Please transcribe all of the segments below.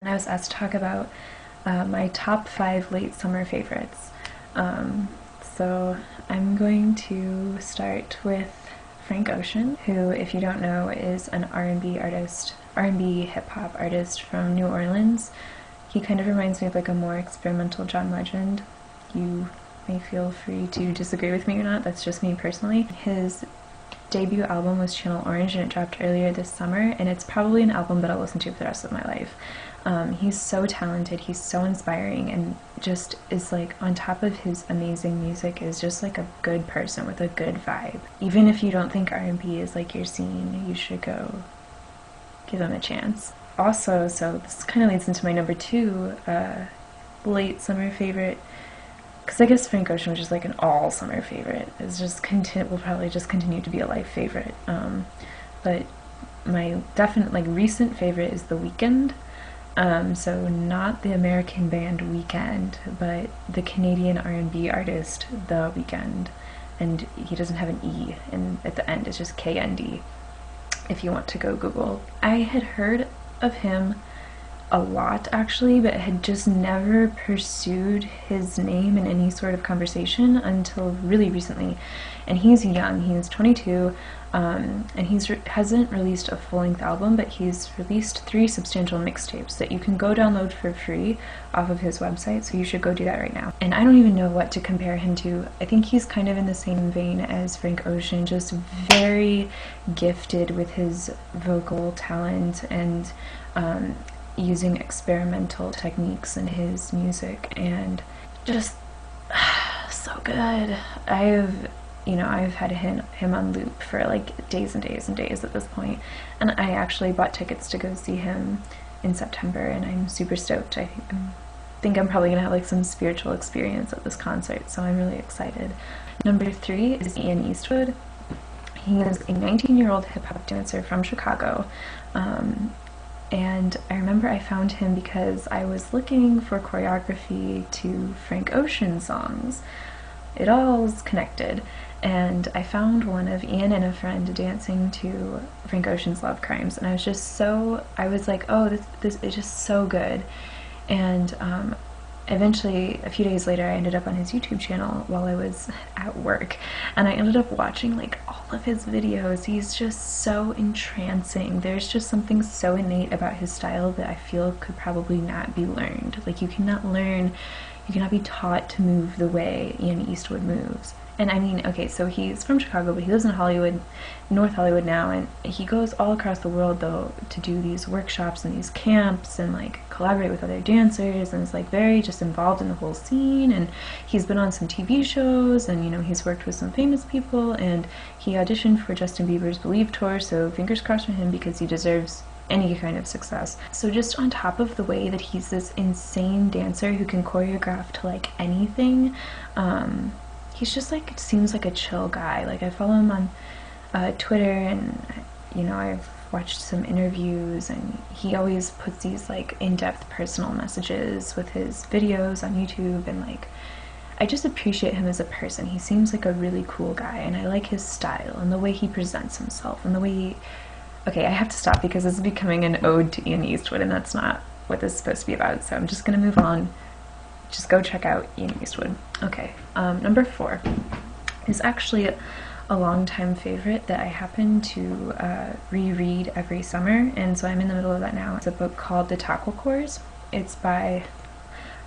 I was asked to talk about my top 5 late summer favorites. So I'm going to start with Frank Ocean, who, if you don't know, is an R&B artist, R&B hip-hop artist from New Orleans. He kind of reminds me of like a more experimental John Legend. You may feel free to disagree with me or not, that's just me personally. His debut album was Channel Orange and it dropped earlier this summer, and it's probably an album that I'll listen to for the rest of my life. He's so talented, he's so inspiring, and just is like, on top of his amazing music, is just like a good person with a good vibe. Even if you don't think R&B is like your scene, you should go give him a chance. Also, so this kind of leads into my number 2 late summer favorite, because I guess Frank Ocean was just like an all summer favorite. It's just will probably just continue to be a life favorite. But my definite recent favorite is The Weeknd. So not the American band Weeknd, but the Canadian R&B artist The Weeknd, and he doesn't have an E at the end. It's just KND. If you want to go Google, I had heard of him a lot actually, but had just never pursued his name in any sort of conversation until really recently. And he's young, he's 22, and hasn't released a full-length album, but he's released 3 substantial mixtapes that you can go download for free off of his website, so you should go do that right now. And I don't even know what to compare him to. I think he's kind of in the same vein as Frank Ocean, just very gifted with his vocal talent and using experimental techniques in his music, and just so good. I've had him on loop for like days and days and days at this point, and I actually bought tickets to go see him in September, and I'm super stoked. I think I'm probably gonna have like some spiritual experience at this concert, so I'm really excited. Number 3 is Ian Eastwood. He is a 19-year-old hip-hop dancer from Chicago. And I remember I found him because I was looking for choreography to Frank Ocean songs. It all's connected. And I found one of Ian and a friend dancing to Frank Ocean's Love Crimes, and I was like, oh, this is just so good. And eventually, a few days later, I ended up on his YouTube channel while I was at work, and I ended up watching like all of his videos. He's just so entrancing. There's just something so innate about his style that I feel could probably not be learned. Like, you cannot be taught to move the way Ian Eastwood moves. And I mean, okay, so he's from Chicago, but he lives in Hollywood, North Hollywood now, and he goes all across the world, though, to do these workshops and these camps and, like, collaborate with other dancers, and is, like, very just involved in the whole scene, and he's been on some TV shows, and, he's worked with some famous people, and he auditioned for Justin Bieber's Believe tour, so fingers crossed for him, because he deserves any kind of success. So just on top of the way that he's this insane dancer who can choreograph to, like, anything, he's just like, seems like a chill guy. Like, I follow him on Twitter, and I've watched some interviews, and he always puts these like in-depth personal messages with his videos on YouTube, and like, I just appreciate him as a person. He seems like a really cool guy, and I like his style and the way he presents himself and the way okay, I have to stop because this is becoming an ode to Ian Eastwood, and that's not what this is supposed to be about, so I'm just gonna move on. Just go check out Ian Eastwood. Okay, number 4 is actually a long-time favorite that I happen to reread every summer, and so I'm in the middle of that now. It's a book called The Taqwa Course. It's by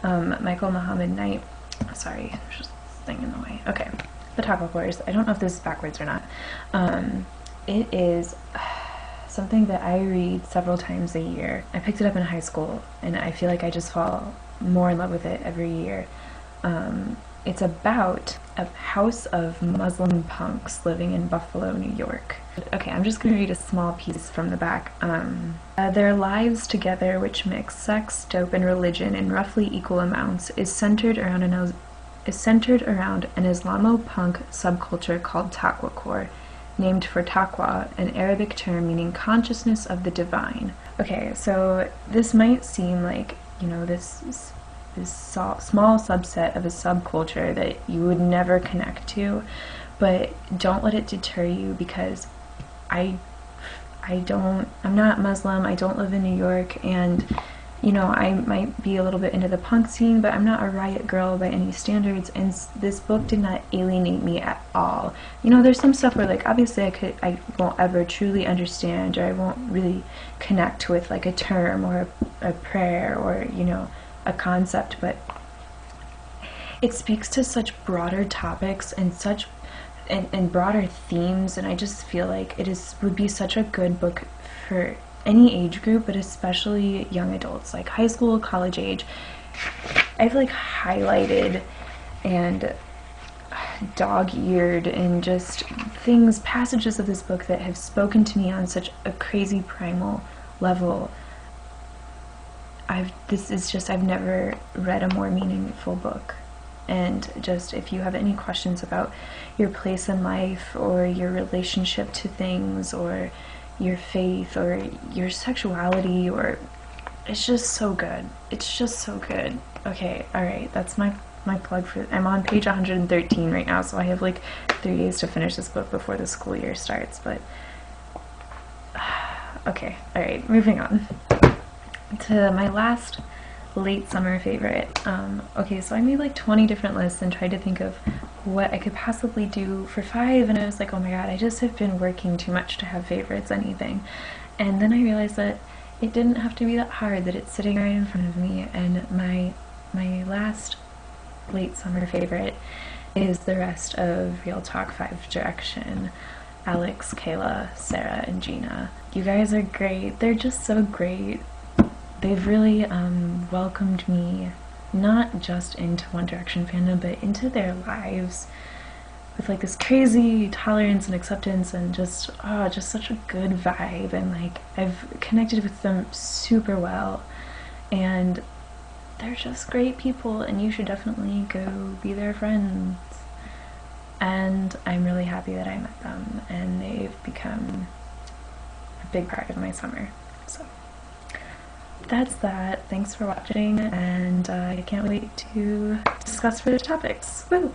Michael Muhammad Knight. Sorry, there's just this thing in the way. Okay, The Taqwa Course. I don't know if this is backwards or not. It is something that I read several times a year. I picked it up in high school, and I feel like I just fall more in love with it every year. It's about a house of Muslim punks living in Buffalo, New York. Okay, I'm just going to read a small piece from the back. Their lives together, which mix sex, dope, and religion in roughly equal amounts, is centered around an Islamo-punk subculture called Taqwa, named for taqwa, an Arabic term meaning consciousness of the divine. Okay, so this might seem like, this small subset of a subculture that you would never connect to, but don't let it deter you, because I'm not Muslim, I don't live in New York, and you know, I might be a little bit into the punk scene, but I'm not a riot girl by any standards, and this book did not alienate me at all. You know, there's some stuff where, like, obviously I won't ever truly understand, or I won't really connect with, like, a term or a prayer or, you know, a concept, but it speaks to such broader topics and such and broader themes, and I just feel like would be such a good book for any age group, but especially young adults, like high school, college age. I've like highlighted and dog-eared and just passages of this book that have spoken to me on such a crazy primal level. I've never read a more meaningful book. And just, if you have any questions about your place in life or your relationship to things or your faith or your sexuality, or it's just so good. It's just so good. Okay, alright, that's my plug for. I'm on page 113 right now, so I have like 3 days to finish this book before the school year starts, but okay, alright, moving on to my last late summer favorite. Okay, so I made like 20 different lists and tried to think of what I could possibly do for 5, and I was like, oh my god, I just have been working too much to have favorites anything. And then I realized that it didn't have to be that hard, that it's sitting right in front of me, and my last late summer favorite is the rest of Realtalk 5 Direction. Alex, Kayla, Sara, and Gina. You guys are great. They're just so great. They've really welcomed me not just into One Direction fandom, but into their lives with like this crazy tolerance and acceptance, and just such a good vibe, and like I've connected with them super well, and they're just great people, and you should definitely go be their friends. And I'm really happy that I met them, and they've become a big part of my summer. So that's that. Thanks for watching, and I can't wait to discuss further topics. Woo!